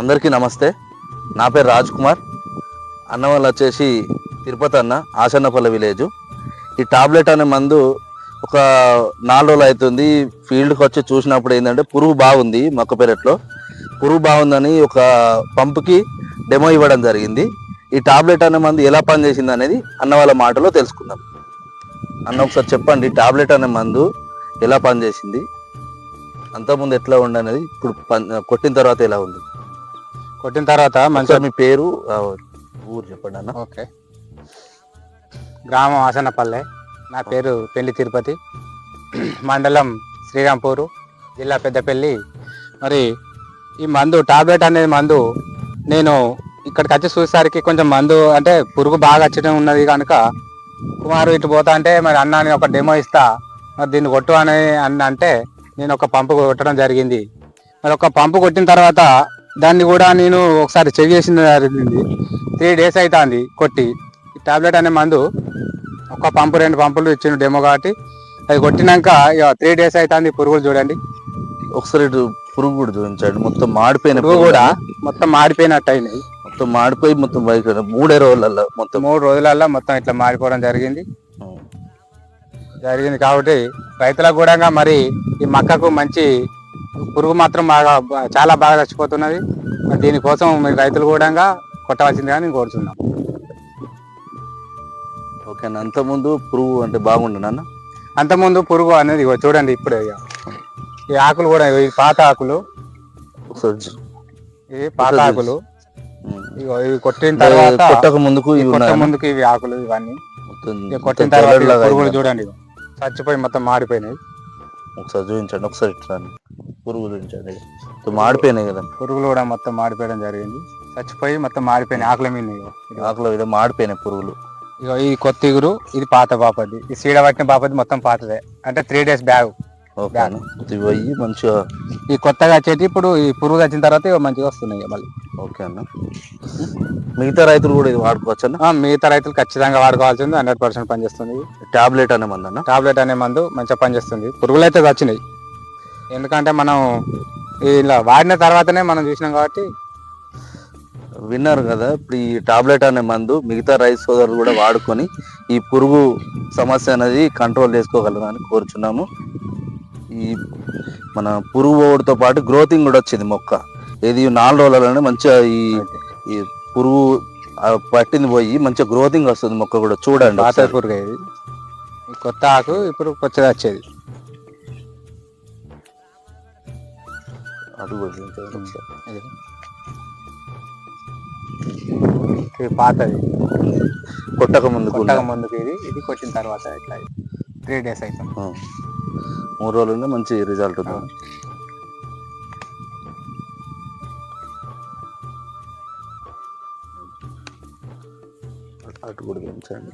అందరికీ నమస్తే. నా పేరు రాజ్ కుమార్. అన్న వాళ్ళు వచ్చేసి తిరుపతి అన్న, ఆసన్నపల్లి విలేజ్. ఈ టాబ్లెట్ అనే మందు ఒక 4 రోజులు అవుతుంది. ఫీల్డ్కి వచ్చి చూసినప్పుడు ఏంటంటే పురుగు బాగుంది, మొక్క పెరట్లో పురుగు బాగుందని ఒక పంపుకి డెమో ఇవ్వడం జరిగింది. ఈ టాబ్లెట్ అనే మందు ఎలా పనిచేసింది అనేది అన్న వాళ్ళ మాటలో తెలుసుకుందాం. అన్న ఒకసారి చెప్పండి, టాబ్లెట్ అనే మందు ఎలా పనిచేసింది, అంతకుముందు ఎట్లా ఉండే అనేది, ఇప్పుడు కొట్టిన తర్వాత ఎలా ఉంది? కొట్టిన తర్వాత మంచిగా మీ పేరు ఊరు చెప్పండి అన్న. ఓకే, గ్రామం ఆసన్నపల్లె. నా పేరు పెళ్లి తిరుపతి, మండలం శ్రీరాంపూరు, జిల్లా పెద్దపల్లి. మరి ఈ మందు టాబ్లెట్ అనేది మందు నేను ఇక్కడికి వచ్చి చూసేసరికి కొంచెం మందు అంటే పురుగు బాగా వచ్చడం ఉన్నది కనుక కుమారు ఇటు పోతా అంటే మరి అన్న అని ఒక డెమో ఇస్తా, మరి దీన్ని కొట్టు అని అంటే నేను ఒక పంపు కొట్టడం జరిగింది. మరి ఒక పంపు కొట్టిన తర్వాత దాన్ని కూడా నేను ఒకసారి చెక్ చేసిన జరిగింది. 3 days అవుతుంది కొట్టి. ఈ టాబ్లెట్ అనే మందు ఒక పంపు 2 పంపులు ఇచ్చిన డెమో కాబట్టి అది కొట్టినాక ఇక 3 days అవుతుంది. పురుగులు చూడండి ఒకసారి పురుగు కూడా చూపించండి. మొత్తం మాడిపోయిన పురుగు కూడా మొత్తం మాడిపోయినట్టు అయినాయి. మొత్తం మాడిపోయి మొత్తం 3 రోజులలో మొత్తం 3 రోజులలో మొత్తం ఇట్లా మాడిపోవడం జరిగింది. కాబట్టి రైతులకు కూడా మరి ఈ మక్కకు మంచి పురుగు మాత్రం చాలా బాగా చచ్చిపోతున్నది. మరి దీనికోసం మీరు రైతులు కూడా కొట్టవలసిందిగా నేను కోరుతున్నాను. ఓకేనా. అంతకుముందు పురుగు అంటే బాగుండేనా? అంతకుముందు పురుగు అనేది చూడండి, ఇప్పుడే ఈ ఆకులు కూడా ఈ పాత ఆకులు, ఇవి పాత ఆకులు. ఇవి కొట్టిన తర్వాత కొట్టక ముందుకు ఇవి ఆకులు ఇవన్నీ కొట్టిన తర్వాత పురుగులు చూడండి చచ్చిపోయి మొత్తం మాడిపోయినాయి. ఒకసారి చూపించండి, ఒకసారి పురుగులు చూపించండి. మాడిపోయినాయి కదా, పురుగులు కూడా మొత్తం మాడిపోయడం జరిగింది. చచ్చిపోయి మొత్తం మాడిపోయినాయి. ఆకుల మీద మాడిపోయినాయి పురుగులు. ఇక ఈ కొత్త ఇగురు, ఇది పాత బాపది, ఈ సీడ పట్టిన బాపది మొత్తం పాతదే. అంటే 3 days బ్యాగ్ పోయి మంచిగా ఈ కొత్తగా వచ్చేది. ఇప్పుడు ఈ పురుగు వచ్చిన తర్వాత ఇక మంచిగా వస్తున్నాయి మళ్ళీ. ఓకే అన్న. మిగతా రైతులు కూడా ఇది వాడుకోవచ్చు అన్న? మిగతా రైతులు ఖచ్చితంగా వాడుకోవాల్సింది. 100% పనిచేస్తుంది. టాబ్లెట్ అనే మందు అన్న? టాబ్లెట్ అనే మందు మంచిగా పనిచేస్తుంది. పురుగులు అయితే వచ్చినాయి, ఎందుకంటే మనం ఇలా వాడిన తర్వాతనే మనం చూసినాం కాబట్టి. విన్నారు కదా, ఇప్పుడు ఈ టాబ్లెట్ అనే మందు మిగతా రైతు సోదరులు కూడా వాడుకొని ఈ పురుగు సమస్య అనేది కంట్రోల్ చేసుకోగలరని కోరుచున్నాము. ఈ మన పురుగు ఓడితో పాటు గ్రోతింగ్ కూడా వచ్చింది మొక్క. ఇది 4 రోజులలోనే మంచిగా ఈ పురుగు పట్టింది పోయి మంచిగా గ్రోతింగ్ వస్తుంది మొక్క కూడా. చూడండి, పాత పురుగు ఇది, కొత్త ఆకు ఇప్పుడు కొత్తగా వచ్చేది. అది ఇది పాతది, కొట్టక ముందుకు ఇది కొట్టిన తర్వాత ఇట్లా 3 days అవుతుంది. 3 రోజుల్లో మంచి రిజల్ట్ ఉంది. అటు కూడా పెంచండి.